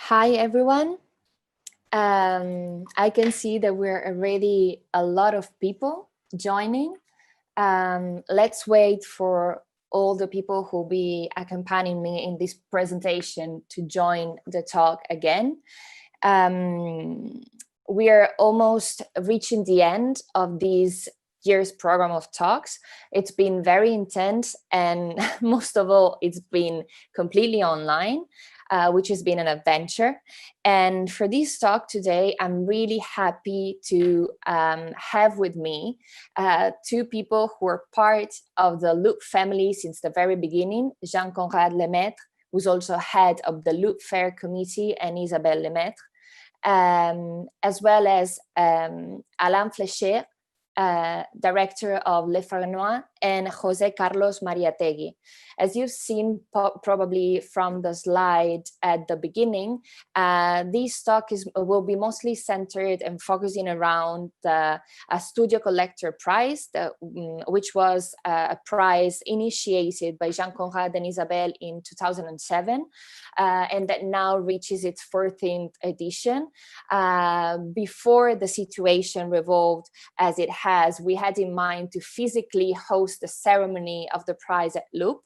Hi, everyone. I can see that we're already a lot of people joining. Let's wait for all the people who will be accompanying me in this presentation to join the talk again. We are almost reaching the end of this year's program of talks. It's been very intense, and most of all, it's been completely online. Which has been an adventure. And for this talk today, I'm really happy to have with me two people who are part of the Loop family since the very beginning, Jean Conrad Lemaître, who's also head of the Loop Fair Committee, and Isabelle Lemaître, as well as Alain Flechier, director of Le Fresnoy, and José-Carlos Mariategui. As you've seen probably from the slide at the beginning, this talk will be mostly centered and focusing around the StudioCollector prize, which was a prize initiated by Jean Conrad and Isabelle in 2007, and that now reaches its 14th edition. Before the situation revolved as it has, we had in mind to physically host the ceremony of the prize at Loop,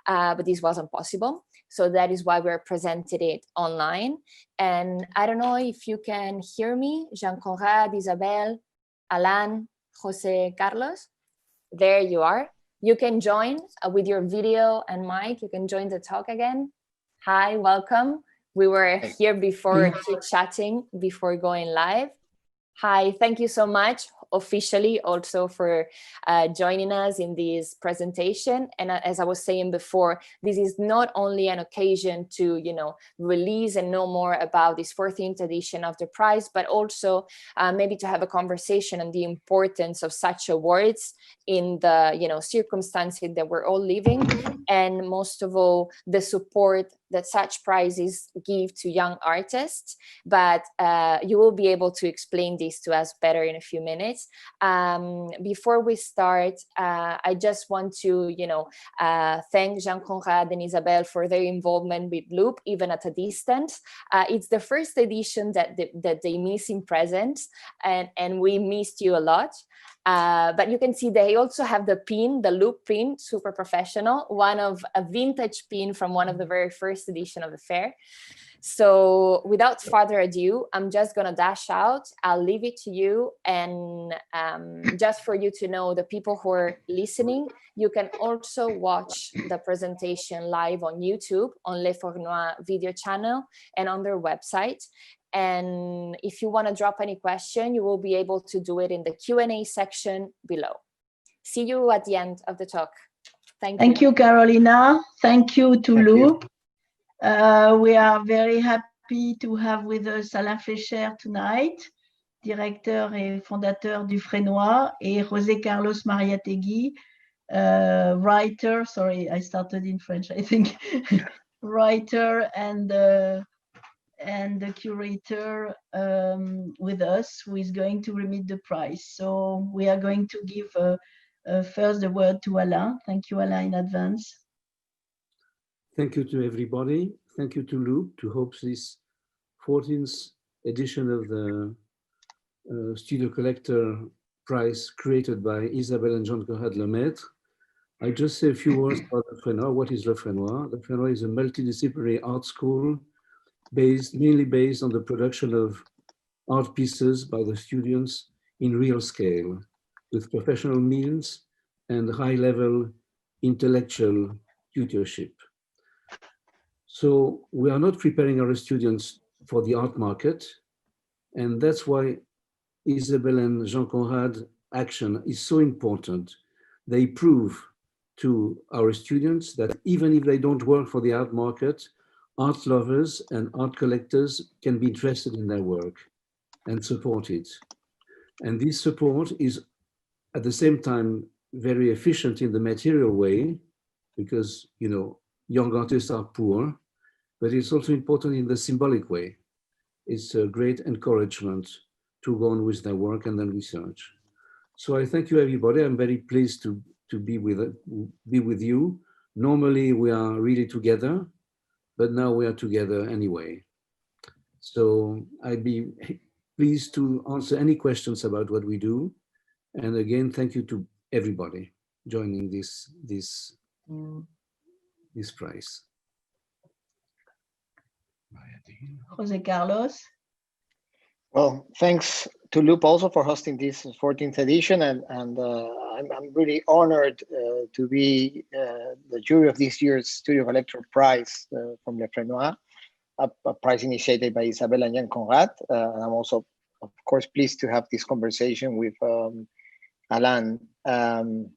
but this wasn't possible. So that is why we're presenting it online. And I don't know if you can hear me, Jean Conrad, Isabelle, Alain, José-Carlos. There you are. You can join with your video and mic. You can join the talk again. Hi, welcome. We were here before chatting before going live. Hi, thank you so much officially also for joining us in this presentation. And as I was saying before, this is not only an occasion to, release and know more about this 14th edition of the prize, but also maybe to have a conversation on the importance of such awards in the, circumstances that we're all living, and most of all, the support that such prizes give to young artists. But you will be able to explain this to us better in a few minutes. Before we start, I just want to, thank Jean Conrad and Isabelle for their involvement with Loop, even at a distance. It's the first edition that they miss in presence, and we missed you a lot. But you can see they also have the pin, the Loop pin, super professional, one of a vintage pin from one of the very first edition of the fair. So without further ado, I'm just going to dash out. I'll leave it to you. And just for you to know, the people who are listening, you can also watch the presentation live on YouTube, on Le Fresnoy video channel, and on their website. And if you want to drop any question, you will be able to do it in the Q&A section below. See you at the end of the talk. Thank you, Carolina. Thank you to Loop. We are very happy to have with us Alain Flechier tonight, directeur et fondateur du Fresnoy, et José-Carlos Mariategui, writer, sorry, I started in French, I think, writer and the curator with us, who is going to remit the prize. So we are going to give first the word to Alain. Thank you, Alain, in advance. Thank you to everybody. Thank you to Loop to host this 14th edition of the StudioCollector prize created by Isabelle and Jean Conrad Lemaître. I just say a few words about the Fresnoy. What is Le Fresnoy? Le Fresnoy is a multidisciplinary art school mainly based on the production of art pieces by the students in real scale, with professional means and high-level intellectual tutorship. So we are not preparing our students for the art market, and that's why Isabelle and Jean Conrad action is so important. They prove to our students that even if they don't work for the art market, art lovers and art collectors can be interested in their work and support it. And this support is at the same time very efficient in the material way, because young artists are poor, but it's also important in the symbolic way. It's a great encouragement to go on with their work and then research. So I thank you, everybody. I'm very pleased to be with you. Normally we are really together, but now we are together anyway. So I'd be pleased to answer any questions about what we do. And again, thank you to everybody joining this prize. José-Carlos. Well, thanks to Loop also for hosting this 14th edition, and I'm really honored to be the jury of this year's StudioCollector Prize from Le Fresnoy, a prize initiated by Isabelle Jean Conrad. And I'm also, of course, pleased to have this conversation with Alain. And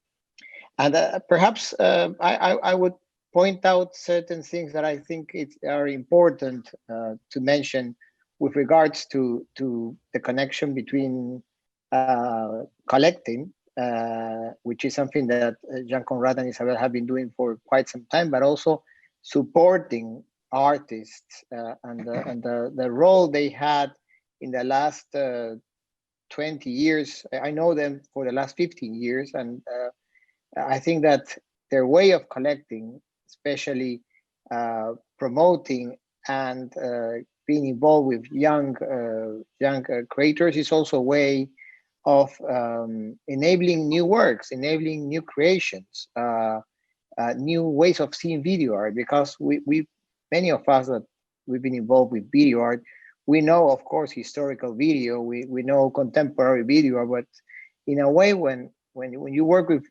perhaps I would point out certain things that I think are important to mention with regards to the connection between collecting, which is something that Jean Conrad and Isabelle have been doing for quite some time, but also supporting artists and the role they had in the last 20 years. I know them for the last 15 years, and I think that their way of collecting, especially promoting and being involved with young creators, is also a way of enabling new works, enabling new creations, new ways of seeing video art. Because we many of us that we've been involved with video art, we know, of course, historical video, we know contemporary video art, but in a way, when you work with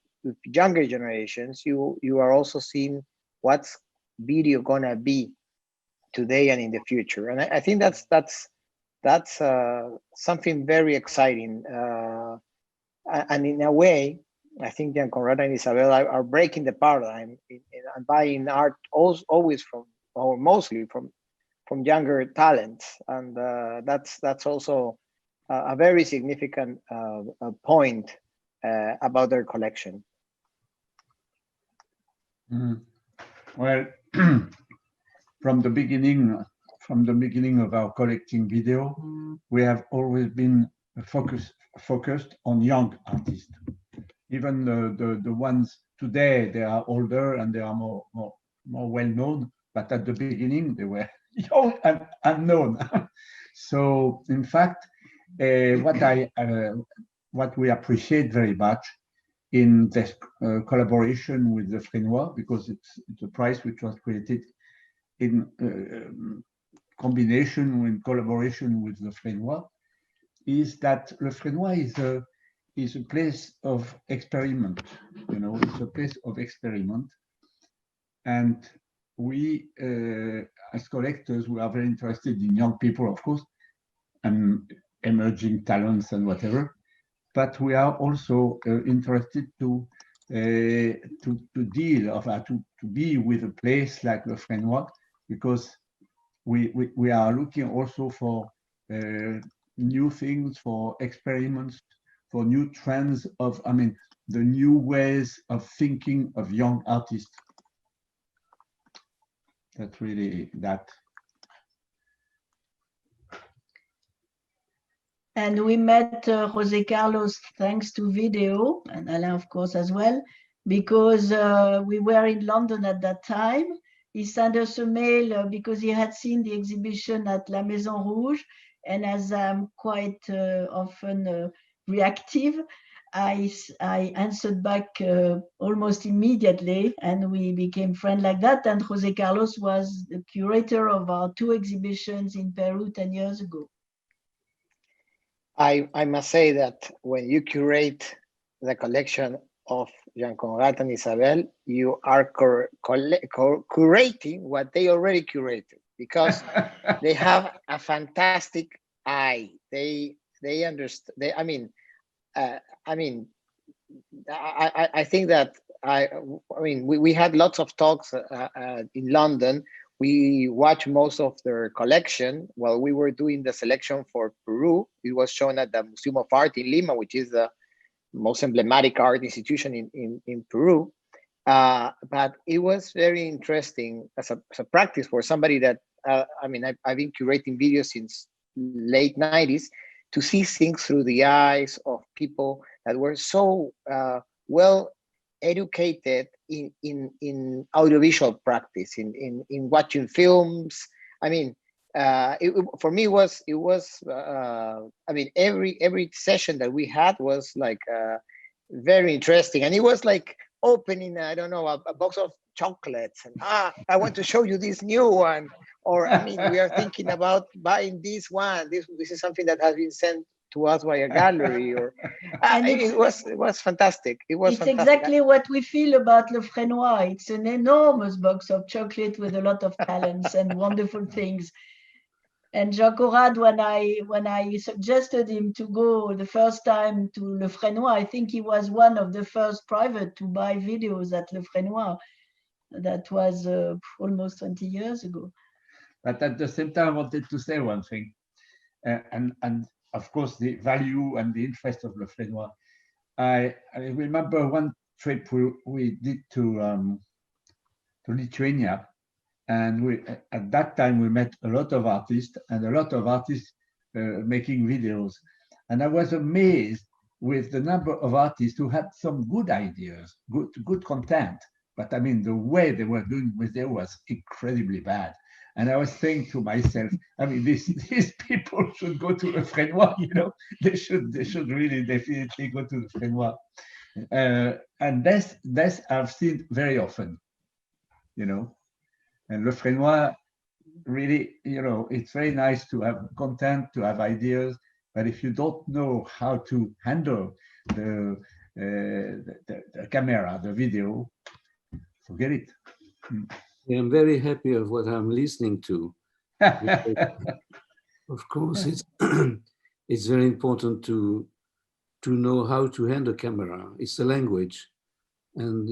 younger generations, you are also seeing what's video gonna be today and in the future. And I think that's something very exciting. And in a way, I think Jean Conrad and Isabelle are breaking the paradigm and buying art always from, or mostly from younger talents. And that's also a very significant point about their collection. Well, from the beginning of our collecting video, we have always been focused on young artists. Even the ones today, they are older and they are more well known, but at the beginning they were young and unknown. So in fact, what we appreciate very much in this collaboration with the Fresnoy, because it's a prize which was created in collaboration with the Fresnoy, is that Le Fresnoy is a place of experiment. You know, it's a place of experiment, and we, as collectors, we are very interested in young people, of course, and emerging talents and whatever. But we are also interested to be with a place like Le Fresnoy, because we are looking also for new things, for experiments, for new trends of, the new ways of thinking of young artists. That's really that. And we met José-Carlos thanks to video, and Alain, of course, as well, because we were in London at that time. He sent us a mail because he had seen the exhibition at La Maison Rouge, and as I'm quite often reactive, I answered back almost immediately, and we became friends like that. And José-Carlos was the curator of our 2 exhibitions in Peru 10 years ago. I must say that when you curate the collection of Jean Conrad and Isabelle, you are curating what they already curated, because they have a fantastic eye. They understand. I think that we had lots of talks in London. We watched most of their collection while we were doing the selection for Peru. It was shown at the Museum of Art in Lima, which is the most emblematic art institution in Peru. But it was very interesting as a practice for somebody that, I've been curating videos since late 90s, to see things through the eyes of people that were so well educated in audiovisual practice, in watching films. for me it was I mean, every session that we had was like very interesting, and it was like opening, I don't know, a box of chocolates, and I want to show you this new one, or I mean, we are thinking about buying this one. This is something that has been sent to us by a gallery, or it was fantastic. It was fantastic. Exactly what we feel about Le Fresnoy. It's an enormous box of chocolate with a lot of talents and wonderful things. And Jean Conrad, when I suggested him to go the first time to Le Fresnoy, I think he was one of the first private to buy videos at Le Fresnoy. That was almost 20 years ago. But at the same time, I wanted to say one thing, and of course the value and the interest of Le Fresnoy. I remember one trip we did to Lithuania, and at that time we met a lot of artists, and a lot of artists making videos, and I was amazed with the number of artists who had some good ideas, good content, but I mean the way they were doing video was incredibly bad. And I was saying to myself, I mean, these people should go to Le Fresnoy, you know, they should really definitely go to Le Fresnoy. And this I've seen very often, you know. And Le Fresnoy, really, you know, it's very nice to have content, to have ideas, but if you don't know how to handle the camera, the video, forget it. I'm very happy of what I'm listening to. Of course, it's it's very important to know how to handle camera. It's a language, and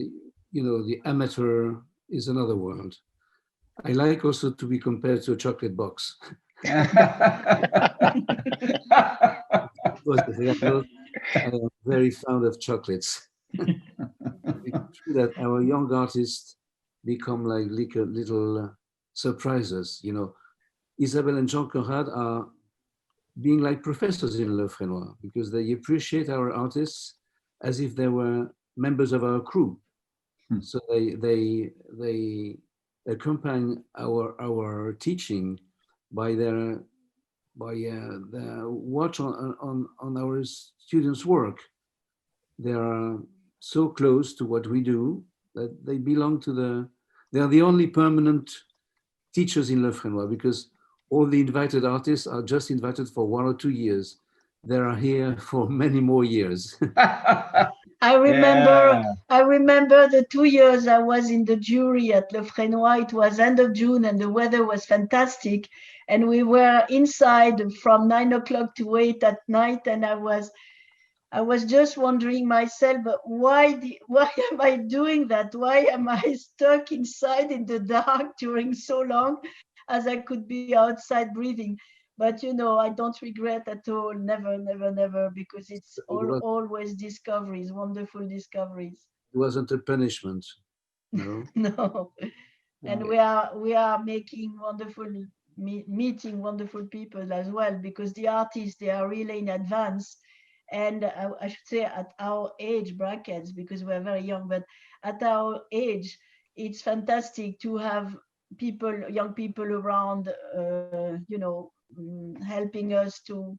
you know, the amateur is another world. I like also to be compared to a chocolate box. I am very fond of chocolates. It's true that our young artists become like little surprises. You know, Isabelle and Jean Conrad are being like professors in Le Fresnoy because they appreciate our artists as if they were members of our crew. So they accompany our teaching by their watch on our students' work. They are so close to what we do that they belong to they are the only permanent teachers in Le Fresnoy, because all the invited artists are just invited for 1 or 2 years. They are here for many more years. I remember the 2 years I was in the jury at Le Fresnoy. It was end of June and the weather was fantastic. And we were inside from 9 o'clock to 8 at night. And I was just wondering myself, but why am I doing that? Why am I stuck inside in the dark during so long as I could be outside breathing? But, you know, I don't regret at all. Never, never, never, because it's always discoveries, wonderful discoveries. It wasn't a punishment, no? No. And we are making wonderful, meeting wonderful people as well, because the artists, they are really in advance. And I should say at our age brackets, because we're very young, but at our age, it's fantastic to have young people around, you know, helping us to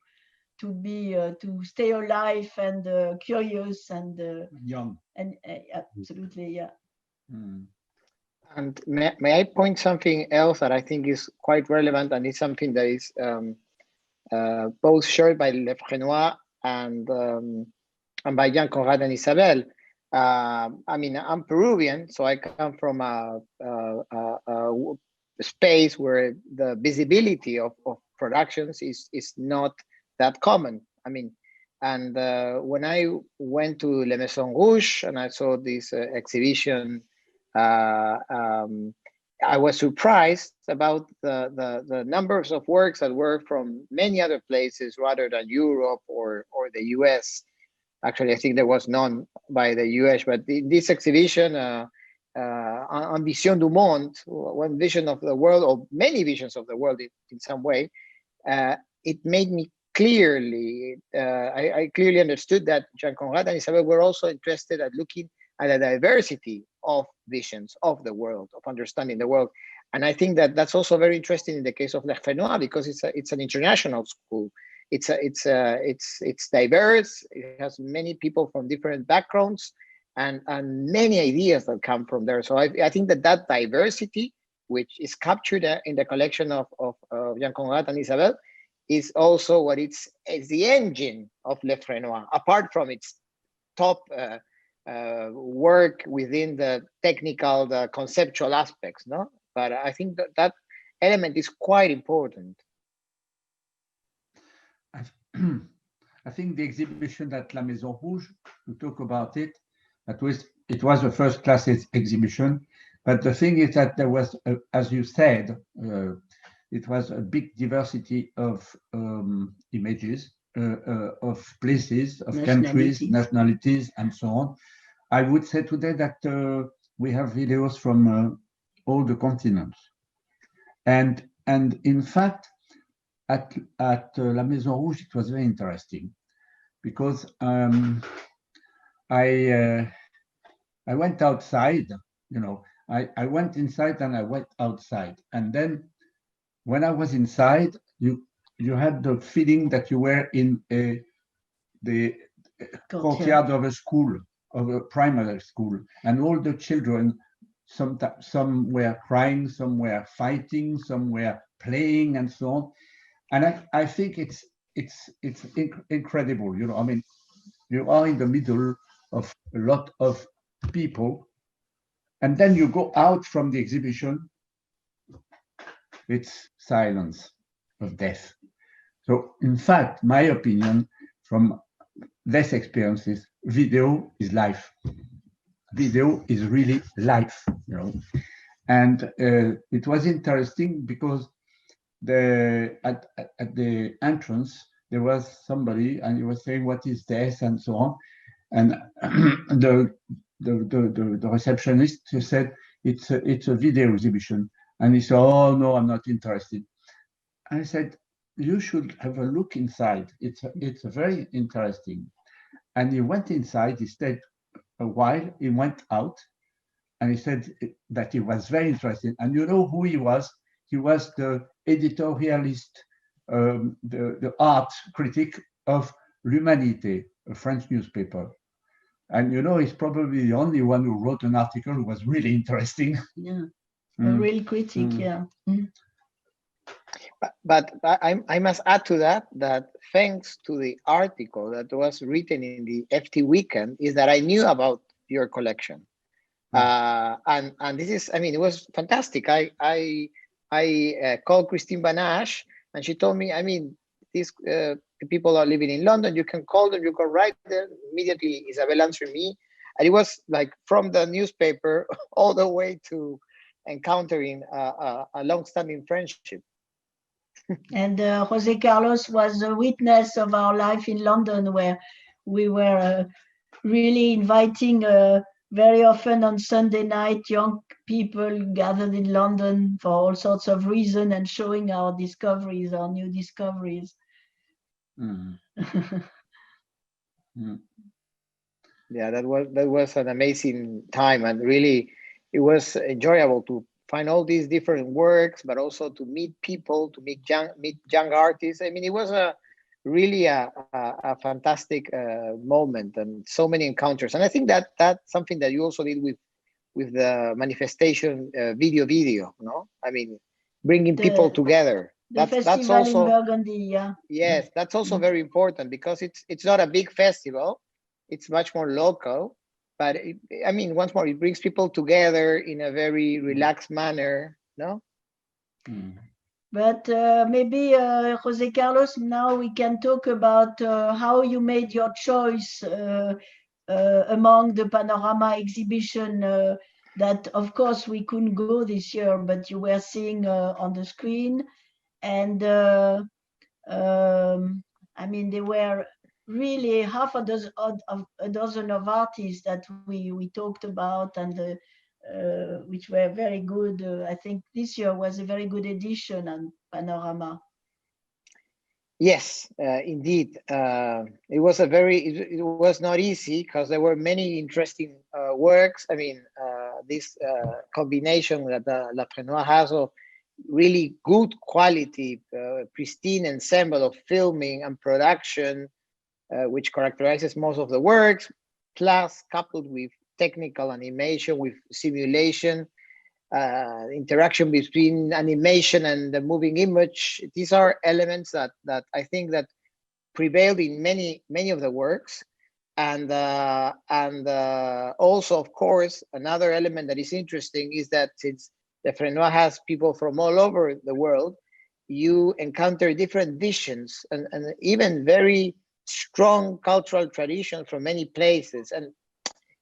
stay alive and curious and young. And absolutely, yeah. And may I point something else that I think is quite relevant, and it's something that is both shared by Le Fresnoy and by Jean Conrad and Isabelle. I mean, I'm Peruvian, so I come from a space where the visibility of productions is not that common. I mean, and when I went to Le Maison Rouge and I saw this exhibition, I was surprised about the numbers of works that were from many other places rather than Europe or the US. Actually, I think there was none by the US, but this exhibition, on Vision du Monde, one vision of the world, or many visions of the world in some way, it made me clearly, I clearly understood that Jean Conrad and Isabelle were also interested at looking and a diversity of visions of the world, of understanding the world. And I think that that's also very interesting in the case of Fresnoy, because it's an international school. It's diverse. It has many people from different backgrounds, and many ideas that come from there. So I think that diversity, which is captured in the collection of Jean Conrad and Isabelle, is also what it's the engine of Fresnoy, apart from its top work within the technical, the conceptual aspects, no? But I think that element is quite important. I think the exhibition at La Maison Rouge, to talk about it, it was a first-class exhibition. But the thing is that there was, as you said, it was a big diversity of images, of places, of countries, nationalities, and so on. I would say today that we have videos from all the continents. And in fact, at La Maison Rouge, it was very interesting because I went outside, you know, I went inside and I went outside. And then when I was inside, you had the feeling that you were in the courtyard of a school, of a primary school, and all the children, some were crying, some were fighting, some were playing, and so on. And I think it's incredible, you know. I mean, you are in the middle of a lot of people, and then you go out from the exhibition, it's silence of death. So in fact, my opinion from this experience is video is life. Video is really life, you know. And it was interesting because at the entrance, there was somebody and he was saying, what is this, and so on. And the receptionist said, it's a video exhibition. And he said, oh, no, I'm not interested. I said, you should have a look inside. It's very interesting. And he went inside, he stayed a while, he went out, and he said that he was very interested. And you know who he was? He was the editorialist, the art critic of L'Humanité, a French newspaper. And you know, he's probably the only one who wrote an article who was really interesting. Yeah, a real critic, yeah. But I must add to that thanks to the article that was written in the FT Weekend, is that I knew about your collection. And this is, I mean, it was fantastic. I called Christine Banache, and she told me, I mean, these people are living in London. You can call them, you can write them. Immediately, Isabelle answered me. And it was like from the newspaper all the way to encountering a long-standing friendship. And José-Carlos was a witness of our life in London, where we were really inviting very often on Sunday night young people gathered in London for all sorts of reasons and showing our discoveries, our new discoveries. Yeah, that was an amazing time, and really it was enjoyable to find all these different works, but also to meet people, to meet young artists. I mean, it was really a fantastic moment, and so many encounters. And I think that that's something that you also did with the manifestation video, no? I mean, bringing people together. That's also in Burgundy, yeah. Yes, that's also very important, because it's not a big festival. It's much more local, but I mean, once more, it brings people together in a very relaxed manner, no? But maybe, José-Carlos, now we can talk about how you made your choice among the Panorama exhibition that, of course, we couldn't go this year, but you were seeing on the screen. And I mean, there were really half a dozen of artists that we talked about, and which were very good. I think this year was a very good edition on Panorama. Yes, indeed. It was it was not easy because there were many interesting works. I mean, this combination that La Fresnoy has of really good quality, pristine ensemble of filming and production, which characterizes most of the works, plus coupled with technical animation, with simulation, interaction between animation and the moving image. These are elements that I think that prevailed in many of the works, and also, of course, another element that is interesting is that since the Fresnoy has people from all over the world, you encounter different visions and even very strong cultural traditions from many places, and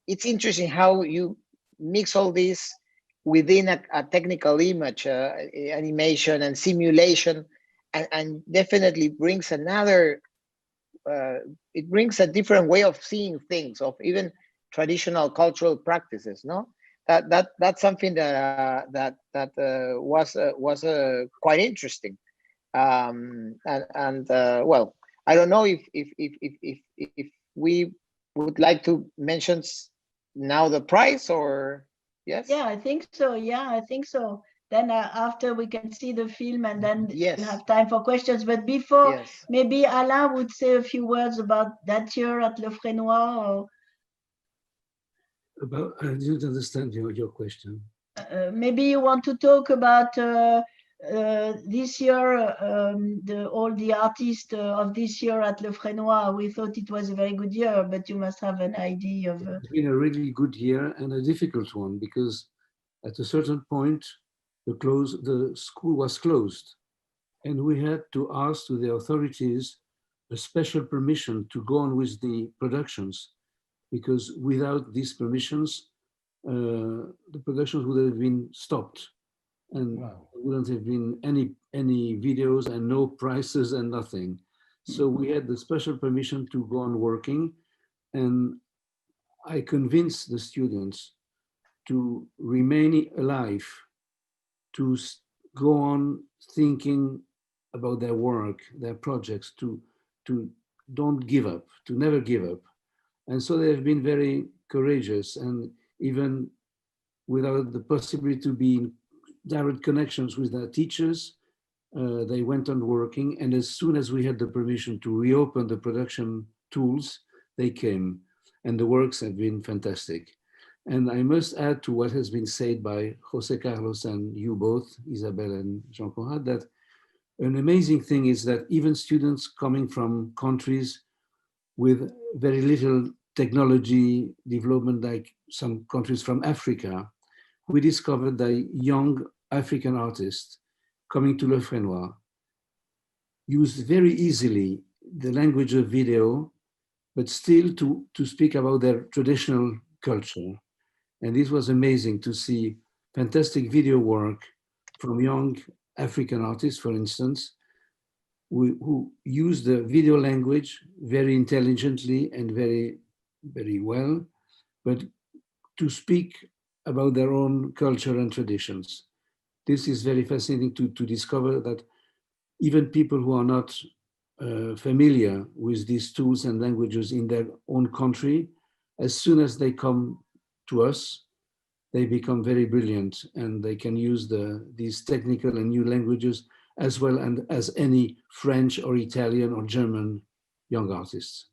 it's interesting how you mix all this within a technical image, animation and simulation, and definitely brings another, it brings a different way of seeing things, of even traditional cultural practices. No, that's something that was quite interesting. Well, I don't know if we would like to mention now the price, or yes? Yeah, I think so. Yeah, I think so. Then after we can see the film, and then Yes. we'll have time for questions. But before, Yes. maybe Alain would say a few words about that year at Le Fresnoy. Or, I didn't understand your question. maybe you want to talk about this year, all the artists of this year at Le Fresnoy. We thought it was a very good year, but you must have an idea of. It's been a really good year and a difficult one, because at a certain point, the school was closed, and we had to ask to the authorities a special permission to go on with the productions, because without these permissions, the productions would have been stopped, and there wouldn't have been any videos and no prices and nothing. So we had the special permission to go on working, and I convinced the students to remain alive, to go on thinking about their work, their projects, to don't give up, to never give up. And so they have been very courageous, and even without the possibility to be in direct connections with their teachers, they went on working. And as soon as we had the permission to reopen the production tools, they came, and the works have been fantastic. And I must add to what has been said by José-Carlos and you both, Isabelle and Jean Conrad, that an amazing thing is that even students coming from countries with very little technology development, like some countries from Africa, we discovered that young African artists coming to Le Fresnoy used very easily the language of video, but still to speak about their traditional culture. And this was amazing to see fantastic video work from young African artists, for instance, who use the video language very intelligently and very, very well, but to speak about their own culture and traditions. This is very fascinating to discover that even people who are not familiar with these tools and languages in their own country, as soon as they come to us, they become very brilliant, and they can use these technical and new languages as well as any French or Italian or German young artists.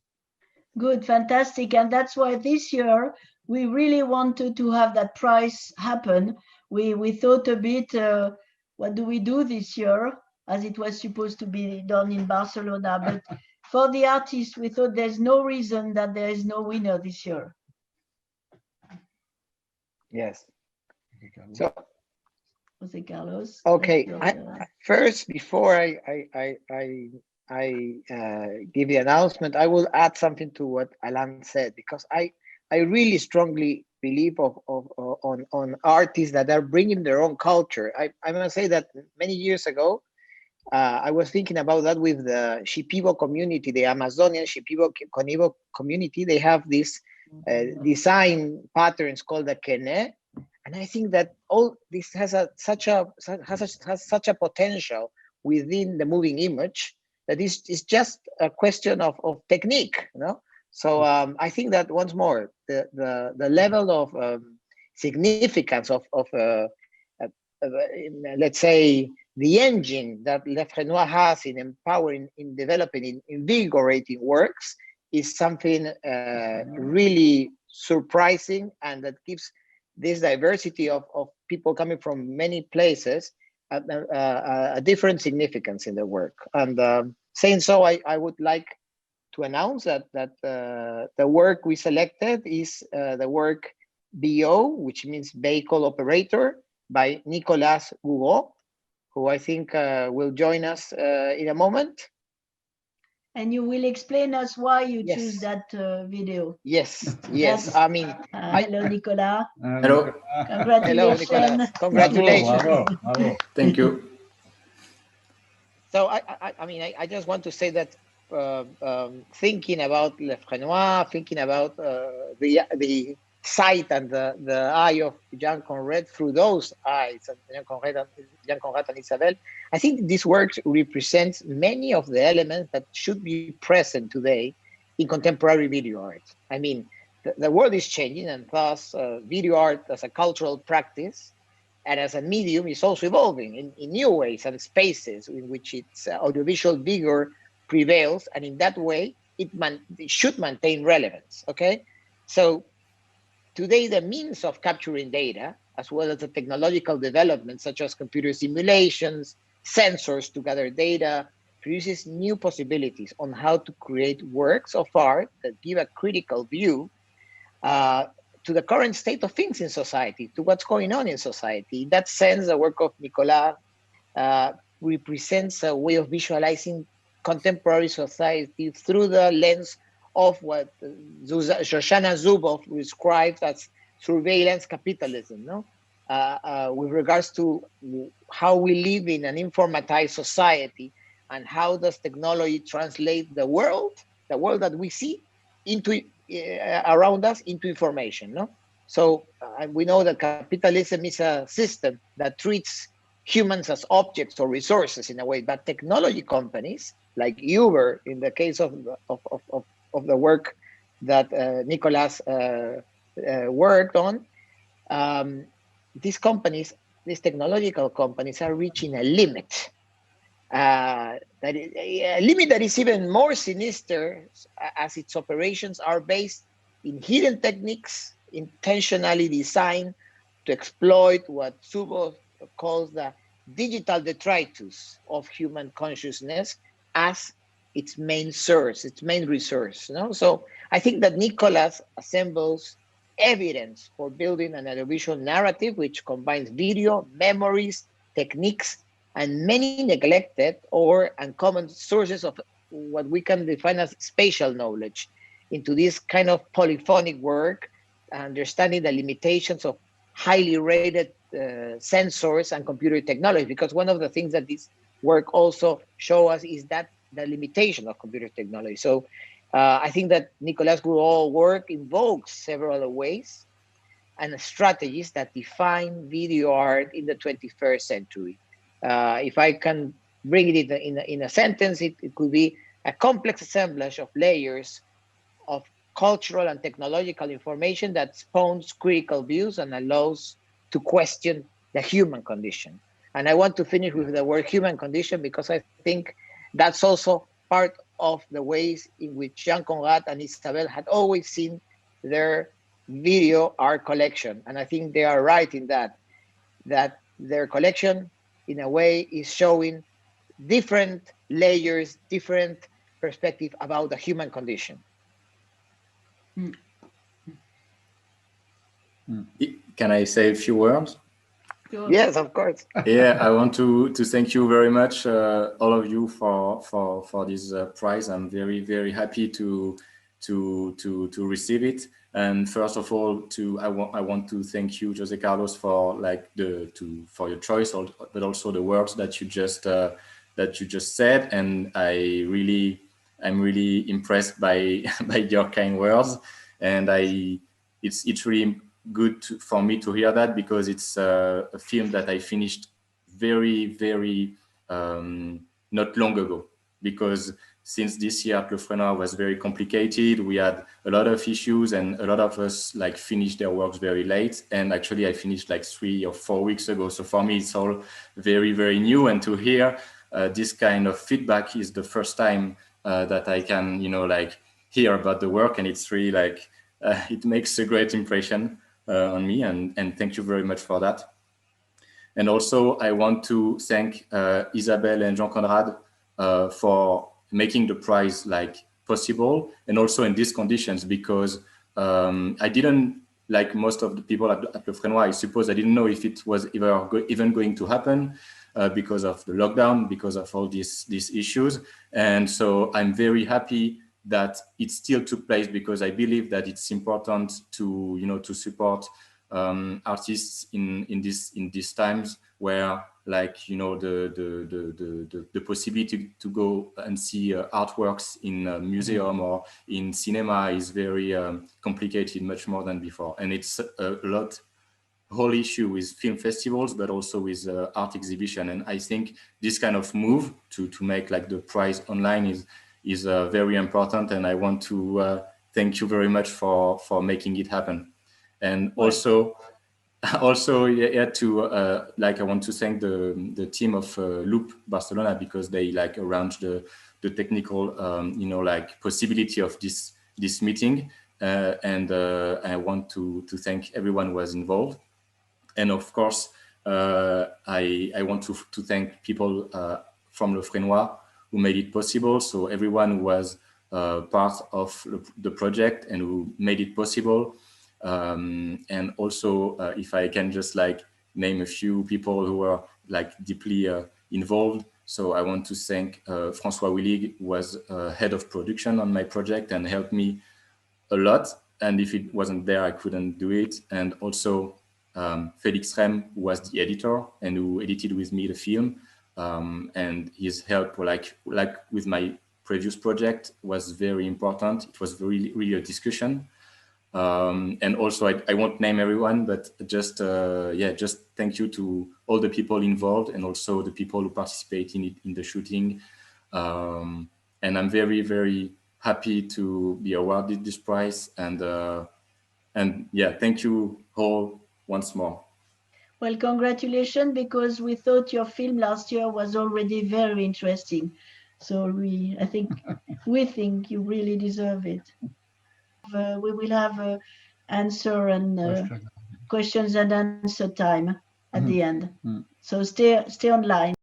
Good, fantastic. And that's why this year we really wanted to have that prize happen. We thought a bit, what do we do this year, as it was supposed to be done in Barcelona. But for the artists, we thought there's no reason that there is no winner this year. Yes. So, José-Carlos. okay. First, before I give the announcement, I will add something to what Alain said, because I really strongly believe on artists that are bringing their own culture. I must say that many years ago, I was thinking about that with the Shipibo community, the Amazonian Shipibo community. They have this design patterns called the kene, and I think that all this has such a potential within the moving image that is just a question of technique, you know. So I think that once more, the level of significance of let's say the engine that Fresnoy has in empowering, in developing, in invigorating works is something really surprising, and that gives this diversity of people coming from many places a different significance in the work. And saying so, I would like to announce that the work we selected is the work BO, which means vehicle operator, by Nicolas Gougot, who I think will join us in a moment. And you will explain us why you Yes. choose that video. Yes, yes. Yes. I mean, Hello, Nicolas. Hello. hello, Congratulations. Nicolas. Congratulations. Bravo, bravo. Thank you. So I mean, I just want to say that thinking about Le Fresnoy, thinking about the sight and the eye of Jean Conrad through those eyes, and Jean Conrad and Isabelle, I think this work represents many of the elements that should be present today in contemporary video art. I mean, the world is changing, and thus video art as a cultural practice and as a medium is also evolving in new ways and spaces in which its audiovisual vigor prevails, and in that way it should maintain relevance. Okay, so today the means of capturing data, as well as the technological developments such as computer simulations, sensors to gather data, produces new possibilities on how to create works of art that give a critical view to the current state of things in society, to what's going on in society. In that sense, the work of Nicolas represents a way of visualizing contemporary society through the lens of what Shoshana Zuboff described as surveillance capitalism, no? With regards to how we live in an informatized society, and how does technology translate the world that we see into around us into information, no? So we know that capitalism is a system that treats humans as objects or resources in a way, but technology companies like Uber, in the case of the work that Nicolas worked on, these companies, these technological companies, are reaching a limit. A limit that is even more sinister, as its operations are based in hidden techniques intentionally designed to exploit what Zuboff calls the digital detritus of human consciousness as its main source, its main resource. No? So I think that Nicolas assembles evidence for building an audiovisual narrative which combines video, memories, techniques, and many neglected or uncommon sources of what we can define as spatial knowledge into this kind of polyphonic work, understanding the limitations of highly rated sensors and computer technology. Because one of the things that this work also show us is that the limitation of computer technology. So I think that Nicolas Goudreau's work invokes several ways and strategies that define video art in the 21st century. If I can bring it in a sentence, it could be a complex assemblage of layers of cultural and technological information that spawns critical views and allows to question the human condition. And I want to finish with the word human condition, because I think that's also part of the ways in which Jean Conrad and Isabelle had always seen their video art collection. And I think they are right in that their collection, in a way, is showing different layers, different perspective about the human condition. Can I say a few words? Yes, of course. Yeah, I want to thank you very much, all of you, for this prize. I'm very, very happy to receive it. And first of all, I want to thank you, José-Carlos, for for your choice, but also the words that you just said. And I'm really impressed by your kind words. And it's really good for me to hear that, because it's a film that I finished very, very not long ago. because since this year at Le Fresnoy was very complicated, we had a lot of issues and a lot of us like finished their works very late. And actually I finished like 3 or 4 weeks ago. So for me, it's all very, very new. And to hear this kind of feedback is the first time that I can, you know, like hear about the work. And it's really like, it makes a great impression on me. And thank you very much for that. And also I want to thank Isabelle and Jean Conrad for making the prize like possible, and also in these conditions, because I didn't, like most of the people at Le Fresnoy, I suppose I didn't know if it was even going to happen because of the lockdown, because of all these issues. And so I'm very happy that it still took place, because I believe that it's important to, you know, to support artists in these times where, like, you know, the possibility to go and see artworks in a museum or in cinema is very complicated, much more than before. And it's a whole issue with film festivals, but also with art exhibition. And I think this kind of move to make like the prize online is very important. And I want to thank you very much for making it happen. And also yeah, to like, I want to thank the team of Loop Barcelona, because they like arranged the technical you know, like possibility of this meeting, and I want to thank everyone who was involved. And of course I want to thank people from Le Fresnoy who made it possible. So everyone who was part of the project and who made it possible. And also, if I can just like name a few people who were like deeply involved. So I want to thank François Willig, who was head of production on my project and helped me a lot. And if it wasn't there, I couldn't do it. And also Félix Rem, who was the editor and who edited with me the film. And his help, like with my previous project, was very important. It was really a discussion. And also, I won't name everyone, but just yeah, just thank you to all the people involved, and also the people who participate in the shooting. And I'm very happy to be awarded this prize. And yeah, thank you all once more. Well, congratulations, because we thought your film last year was already very interesting. So I think we think you really deserve it. We will have answer and questions and answer time at the end. So stay online.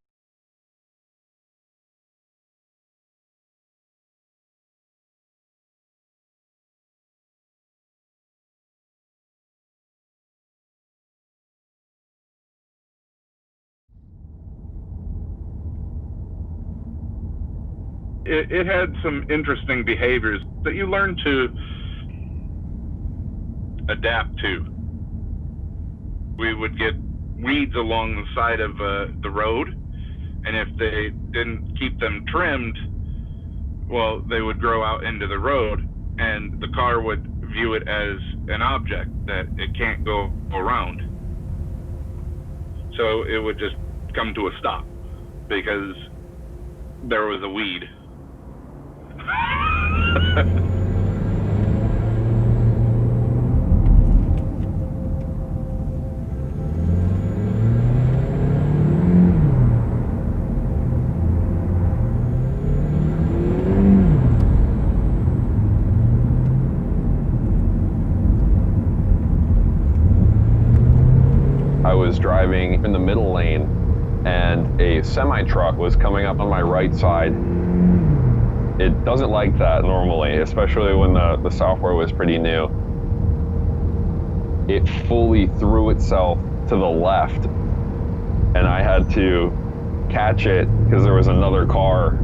It had some interesting behaviors that you learn to adapt to. We would get weeds along the side of the road, and if they didn't keep them trimmed, well, they would grow out into the road, and the car would view it as an object that it can't go around. So it would just come to a stop because there was a weed. I was driving in the middle lane and a semi-truck was coming up on my right side. It doesn't like that normally, especially when the software was pretty new. It fully threw itself to the left, and I had to catch it because there was another car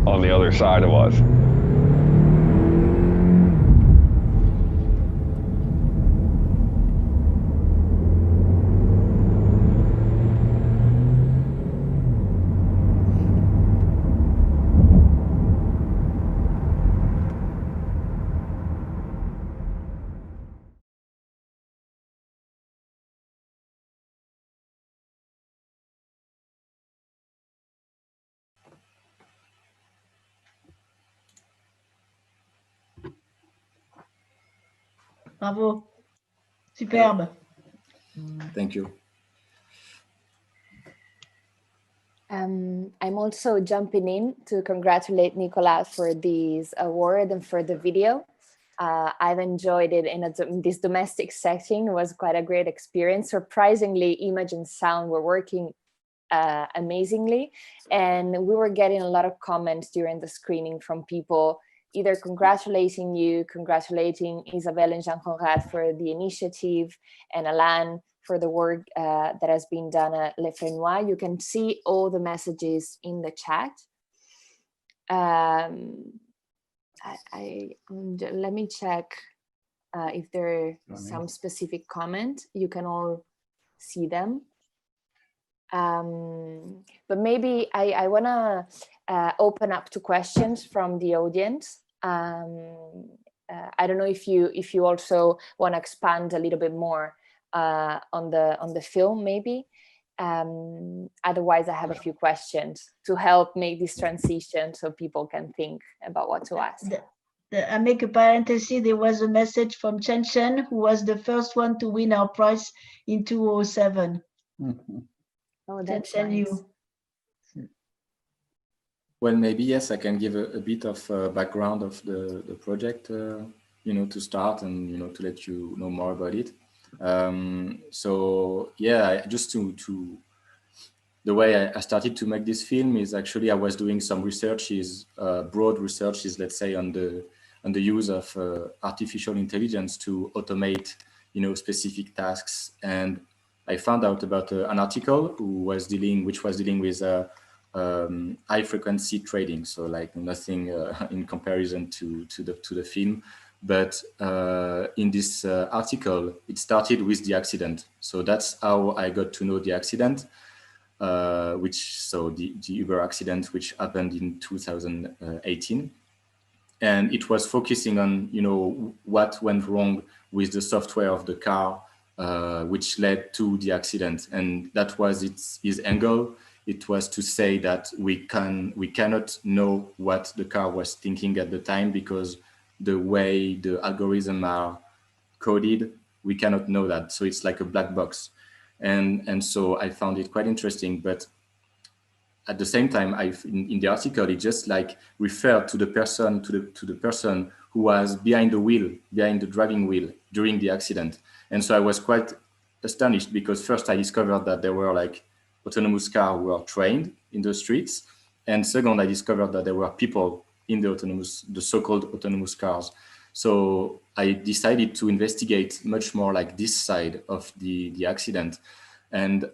on the other side of us. Bravo. Superbe. Thank you. I'm also jumping in to congratulate Nicolas for this award and for the video. I've enjoyed it in this domestic setting. It was quite a great experience. Surprisingly, image and sound were working amazingly. And we were getting a lot of comments during the screening from people either congratulating you, congratulating Isabelle and Jean Conrad for the initiative, and Alain for the work that has been done at Le Fresnoy. You can see all the messages in the chat. Let me check if there are some specific comment. You can all see them. But maybe I want to open up to questions from the audience. I don't know if you also want to expand a little bit more on the film, maybe. Otherwise, I have a few questions to help make this transition so people can think about what to ask. I make a parenthesis. There was a message from Chen Chen, who was the first one to win our prize in 2007. Mm-hmm. Oh, that's Chen, nice. you. Well, maybe yes, I can give a bit of background of the project, to start and to let you know more about it. So yeah, just to the way I started to make this film is actually I was doing some researches, broad researches, let's say, on the use of artificial intelligence to automate specific tasks. And I found out about an article which was dealing with high frequency trading, so like nothing in comparison to the film. But in this article, it started with the accident. So that's how I got to know the accident, the Uber accident, which happened in 2018. And it was focusing on, what went wrong with the software of the car, which led to the accident. And that was his angle. It was to say that we cannot know what the car was thinking at the time, because the way the algorithms are coded, we cannot know that. So it's like a black box. And so I found it quite interesting. But at the same time, in the article, it just like referred to the person, to the person who was behind the driving wheel during the accident. And so I was quite astonished, because first I discovered that there were like autonomous cars who were trained in the streets. And second, I discovered that there were people in the so-called autonomous cars. So I decided to investigate much more like this side of the accident. And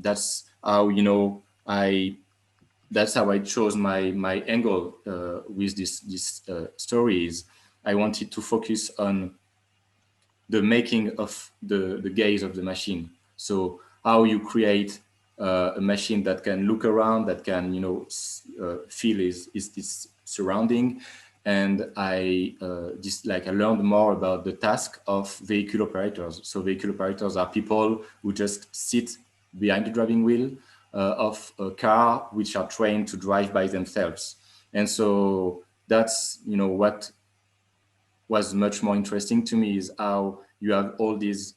that's how, that's how I chose my angle with this stories. I wanted to focus on the making of the gaze of the machine. So how you create a machine that can look around, that can feel its surrounding. And I learned more about the task of vehicle operators. So vehicle operators are people who just sit behind the driving wheel of a car, which are trained to drive by themselves. And so that's what was much more interesting to me, is how you have all these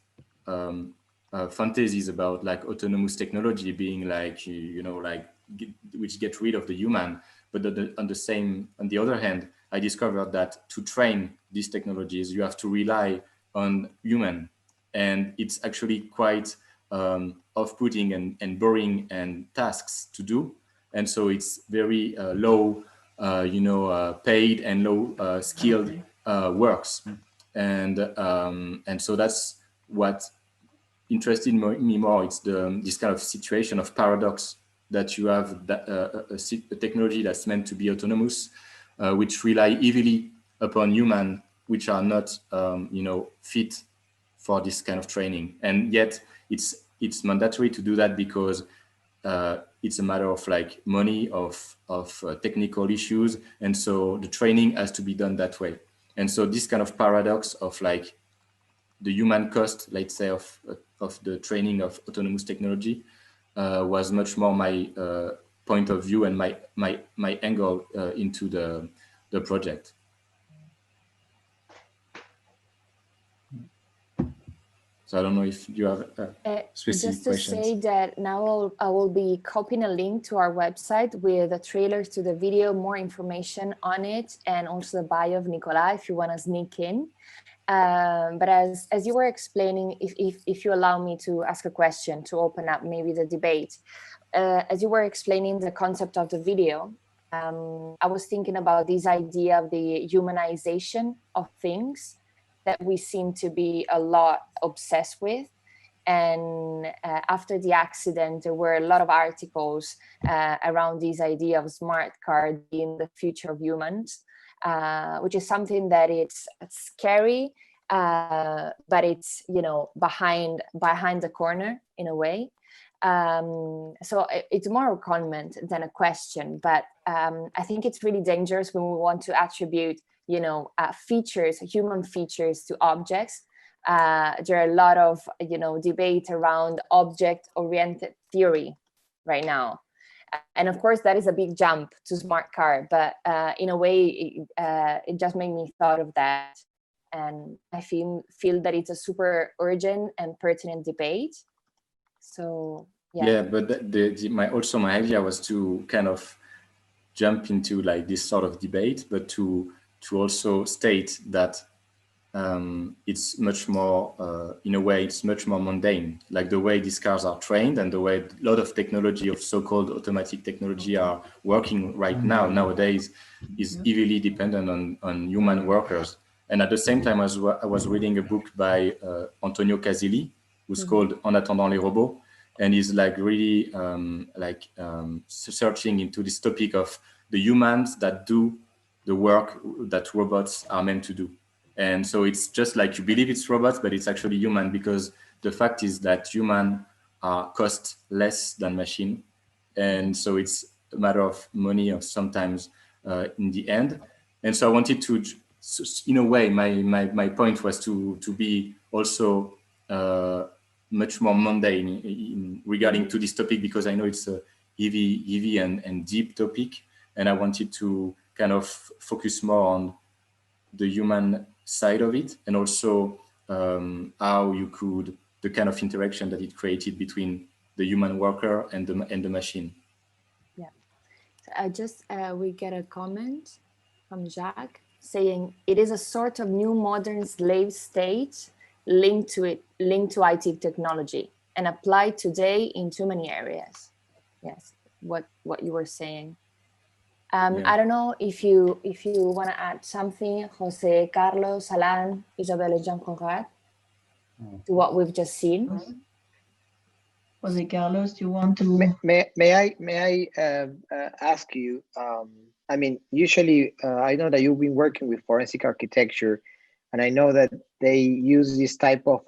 fantasies about like autonomous technology being like which get rid of the human. But on the other hand, I discovered that to train these technologies, you have to rely on human, and it's actually quite off-putting and boring and tasks to do. And so it's very low paid and low skilled works. And so that's what interested me more. It's this kind of situation of paradox, that you have a technology that's meant to be autonomous, which rely heavily upon human, which are not fit for this kind of training. And yet it's mandatory to do that, because it's a matter of like money, of technical issues. And so the training has to be done that way. And so this kind of paradox of like the human cost, let's say, of the training of autonomous technology was much more my point of view and my angle into the project. So I don't know if you have specific just to questions. say that now I will be copying a link to our website with the trailers to the video, more information on it, and also the bio of Nicolas if you want to sneak in. But as you were explaining, if you allow me to ask a question to open up maybe the debate, as you were explaining the concept of the video, I was thinking about this idea of the humanization of things that we seem to be a lot obsessed with. And after the accident, there were a lot of articles around this idea of smart car being the future of humans, which is something that it's scary, but it's, you know, behind the corner in a way. So it's more a comment than a question, but I think it's really dangerous when we want to attribute, you know, features, human features to objects. There are a lot of, you know, debate around object-oriented theory right now. And of course, that is a big jump to smart car, but in a way, it just made me thought of that. And I feel that it's a super urgent and pertinent debate. So, yeah. Yeah, but my idea was to kind of jump into like this sort of debate, but to also state that it's much more, in a way, it's much more mundane, like the way these cars are trained and the way a lot of technology of so-called automatic technology are working right nowadays is heavily dependent on human workers. And at the same time, I was reading a book by Antonio Casilli, who's called En attendant les robots, and he's like really searching into this topic of the humans that do the work that robots are meant to do. And so it's just like you believe it's robots, but it's actually human, because the fact is that human cost less than machine. And so it's a matter of money or sometimes in the end. And so I wanted to, in a way, my point was to be also much more mundane regarding to this topic, because I know it's a heavy and deep topic. And I wanted to kind of focus more on the human side of it, and also how you could, the kind of interaction that it created between the human worker and the machine. Yeah, so I just we get a comment from Jacques saying it is a sort of new modern slave state linked to IT technology and applied today in too many areas. Yes, what you were saying. Yeah. I don't know if you want to add something, José-Carlos, Alain, Isabelle Jean Conrad, to what we've just seen. José-Carlos, do you want to? May I ask you? I mean, usually I know that you've been working with forensic architecture, and I know that they use this type of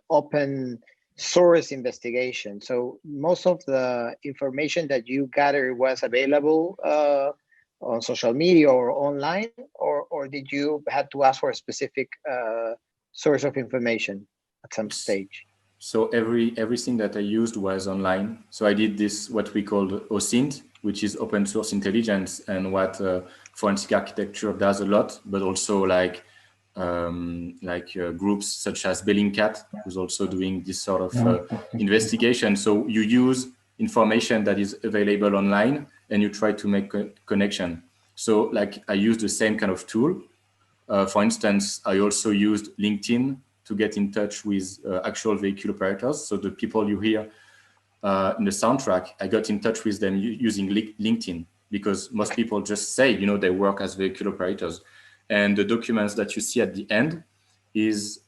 open source investigation. So most of the information that you gathered was available on social media or online, or did you have to ask for a specific source of information at some stage? So everything that I used was online. So I did this, what we call OSINT, which is open source intelligence, and what forensic architecture does a lot, but also like groups such as Bellingcat, who's also doing this sort of investigation. So you use information that is available online and you try to make a connection. So like I use the same kind of tool. For instance, I also used LinkedIn to get in touch with actual vehicle operators. So the people you hear in the soundtrack, I got in touch with them using LinkedIn, because most people just say, you know, they work as vehicle operators. And the documents that you see at the end is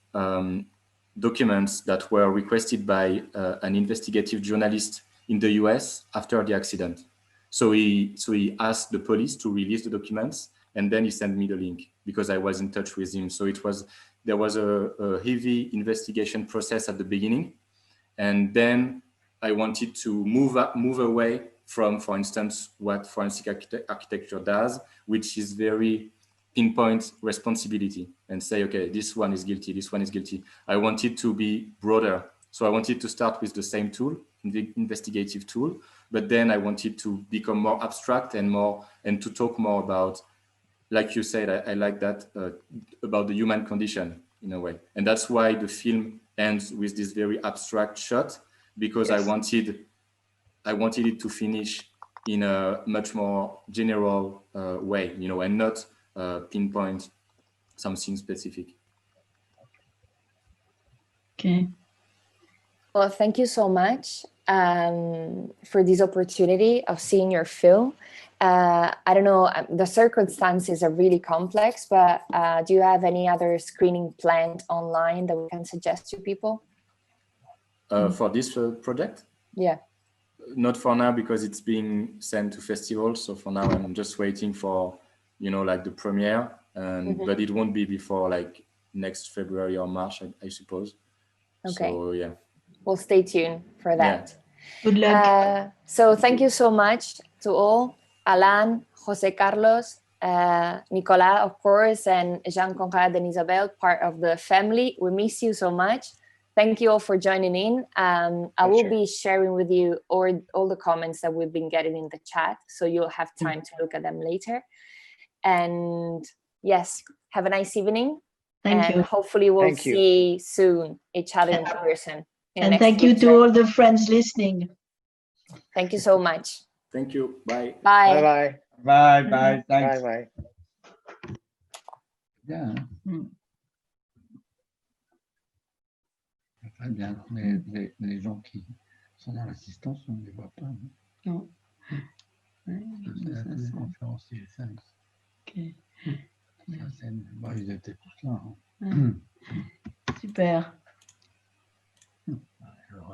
documents that were requested by an investigative journalist in the US after the accident. So he asked the police to release the documents, and then he sent me the link because I was in touch with him. So there was a heavy investigation process at the beginning, and then I wanted to move away from, for instance, what forensic architecture does, which is very pinpoint responsibility and say, okay, this one is guilty, this one is guilty. I wanted to be broader. So I wanted to start with the same tool, the investigative tool, but then I wanted to become more abstract and to talk more about, like you said, I like that, about the human condition in a way. And that's why the film ends with this very abstract shot, because Yes. I wanted it to finish in a much more general way, you know, and not pinpoint something specific. Okay. Well, thank you so much for this opportunity of seeing your film. I don't know, the circumstances are really complex, but do you have any other screening planned online that we can suggest to people? For this project? Yeah. Not for now, because it's being sent to festivals. So for now, I'm just waiting for, you know, like the premiere, and but it won't be before like next February or March, I suppose. Okay. So yeah. We'll stay tuned for that. Good luck. So thank you so much to all, Alain, José-Carlos, Nicolas, of course, and Jean Conrad and Isabelle, part of the family. We miss you so much. Thank you all for joining in. I will be sharing with you all the comments that we've been getting in the chat, so you'll have time to look at them later. And yes, have a nice evening. Thank you. Hopefully we'll Thank you. see soon each other in person. And thank you to all the friends listening. Thank you so much. Thank you. Bye. Bye. Bye bye. Bye, bye. Thanks. Bye bye. Bien. Très bien. Les gens qui sont dans l'assistance, on ne les voit pas. Non. C'est la conférence TF1. Ok. Bon, ils étaient tous là. Super.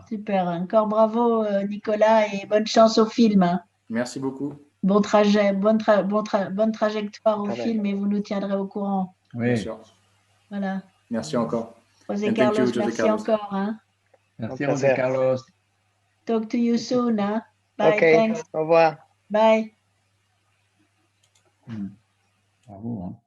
Super. Encore bravo, Nicolas, et bonne chance au film. Hein. Merci beaucoup. Bon trajet, bonne trajectoire au Pareil. film, et vous nous tiendrez au courant. Oui. Bien sûr. Voilà. Merci encore. José-Carlos, you, merci José-Carlos. encore. Hein. Merci, Un plaisir. José-Carlos. Talk to you soon. Hein. Bye. Okay. Thanks. Au revoir. Bye. Bravo. Hein.